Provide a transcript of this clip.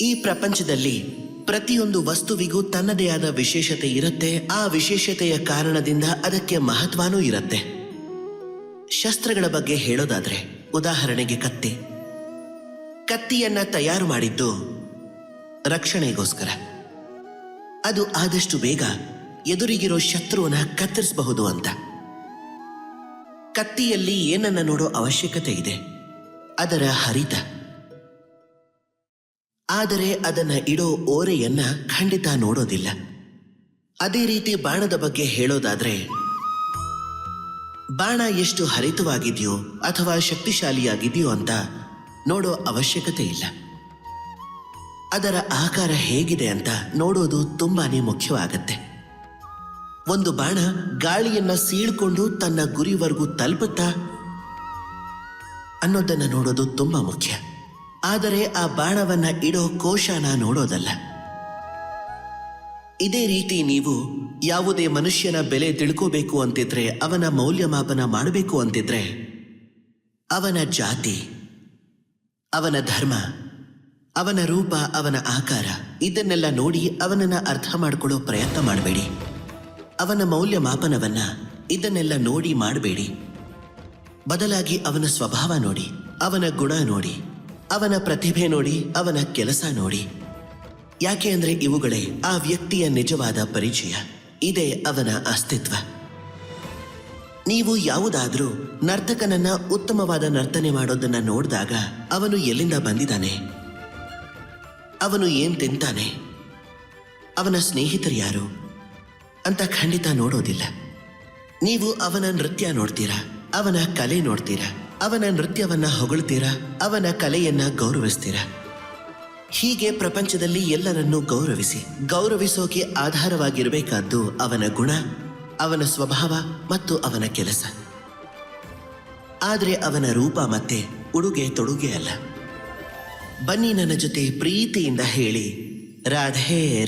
ಈ ಪ್ರಪಂಚದಲ್ಲಿ ಪ್ರತಿಯೊಂದು ವಸ್ತುವಿಗೂ ತನ್ನದೇ ಆದ ವಿಶೇಷತೆ ಇರುತ್ತೆ. ಆ ವಿಶೇಷತೆಯ ಕಾರಣದಿಂದ ಅದಕ್ಕೆ ಮಹತ್ವನೂ ಇರುತ್ತೆ. ಶಸ್ತ್ರಗಳ ಬಗ್ಗೆ ಹೇಳೋದಾದ್ರೆ, ಉದಾಹರಣೆಗೆ ಕತ್ತಿಯನ್ನ ತಯಾರು ಮಾಡಿದ್ದು ರಕ್ಷಣೆಗೋಸ್ಕರ. ಅದು ಆದಷ್ಟು ಬೇಗ ಎದುರಿಗಿರೋ ಶತ್ರುವನ್ನ ಕತ್ತರಿಸಬಹುದು ಅಂತ. ಕತ್ತಿಯಲ್ಲಿ ಏನನ್ನ ನೋಡೋ ಅವಶ್ಯಕತೆ ಇದೆ? ಅದರ ಹರಿತ. ಆದರೆ ಅದನ್ನ ಇಡೋ ಓರೆಯನ್ನ ಖಂಡಿತ ನೋಡೋದಿಲ್ಲ. ಅದೇ ರೀತಿ ಬಾಣದ ಬಗ್ಗೆ ಹೇಳೋದಾದ್ರೆ, ಬಾಣ ಎಷ್ಟು ಹರಿತವಾಗಿದೆಯೋ ಅಥವಾ ಶಕ್ತಿಶಾಲಿಯಾಗಿದೆಯೋ ಅಂತ ನೋಡೋ ಅವಶ್ಯಕತೆ ಇಲ್ಲ. ಅದರ ಆಕಾರ ಹೇಗಿದೆ ಅಂತ ನೋಡೋದು ತುಂಬಾನೇ ಮುಖ್ಯವಾಗತ್ತೆ. ಒಂದು ಬಾಣ ಗಾಳಿಯನ್ನ ಸೀಳ್ಕೊಂಡು ತನ್ನ ಗುರಿವರೆಗೂ ತಲುಪುತ್ತಾ ಅನ್ನೋದನ್ನ ನೋಡೋದು ತುಂಬಾ ಮುಖ್ಯ. ಆದರೆ ಆ ಬಾಣವನ್ನ ಇಡೋ ಕೋಶನ ನೋಡೋದಲ್ಲ. ಇದೇ ರೀತಿ ನೀವು ಯಾವುದೇ ಮನುಷ್ಯನ ಬೆಲೆ ತಿಳ್ಕೋಬೇಕು ಅಂತಿದ್ರೆ, ಅವನ ಮೌಲ್ಯಮಾಪನ ಮಾಡಬೇಕು ಅಂತಿದ್ರೆ, ಅವನ ಜಾತಿ, ಅವನ ಧರ್ಮ, ಅವನ ರೂಪ, ಅವನ ಆಕಾರ, ಇದನ್ನೆಲ್ಲ ನೋಡಿ ಅವನನ್ನ ಅರ್ಥ ಮಾಡ್ಕೊಳ್ಳೋ ಪ್ರಯತ್ನ ಮಾಡಬೇಡಿ. ಅವನ ಮೌಲ್ಯಮಾಪನವನ್ನ ಇದನ್ನೆಲ್ಲ ನೋಡಿ ಮಾಡಬೇಡಿ. ಬದಲಾಗಿ ಅವನ ಸ್ವಭಾವ ನೋಡಿ, ಅವನ ಗುಣ ನೋಡಿ, ಅವನ ಪ್ರತಿಭೆ ನೋಡಿ, ಅವನ ಕೆಲಸ ನೋಡಿ. ಯಾಕೆ ಅಂದ್ರೆ ಇವುಗಳೇ ಆ ವ್ಯಕ್ತಿಯ ನಿಜವಾದ ಪರಿಚಯ. ಇದೇ ಅವನ ಅಸ್ತಿತ್ವ. ನೀವು ಯಾವುದಾದ್ರೂ ನರ್ತಕನನ್ನ ಉತ್ತಮವಾದ ನರ್ತನೆ ಮಾಡೋದನ್ನ ನೋಡಿದಾಗ ಅವನು ಎಲ್ಲಿಂದ ಬಂದಿದ್ದಾನೆ, ಅವನು ಏನ್ ತಿಂತಾನೆ, ಅವನ ಸ್ನೇಹಿತರು ಯಾರು ಅಂತ ಖಂಡಿತ ನೋಡೋದಿಲ್ಲ. ನೀವು ಅವನ ನೃತ್ಯ ನೋಡ್ತೀರಾ, ಅವನ ಕಲೆ ನೋಡ್ತೀರಾ, ಅವನ ನೃತ್ಯವನ್ನ ಹೊಗಳ್ತೀರಾ, ಅವನ ಕಲೆಯನ್ನ ಗೌರವಿಸ್ತೀರಾ. ಹೀಗೆ ಪ್ರಪಂಚದಲ್ಲಿ ಎಲ್ಲರನ್ನೂ ಗೌರವಿಸೋಕೆ ಆಧಾರವಾಗಿರಬೇಕಾದ್ದು ಅವನ ಗುಣ, ಅವನ ಸ್ವಭಾವ ಮತ್ತು ಅವನ ಕೆಲಸ. ಆದರೆ ಅವನ ರೂಪ ಮತ್ತೆ ಉಡುಗೆ ತೊಡುಗೆ ಅಲ್ಲ. ಬನ್ನಿ ನನ್ನ ಜೊತೆ ಪ್ರೀತಿಯಿಂದ ಹೇಳಿ, ರಾಧೆ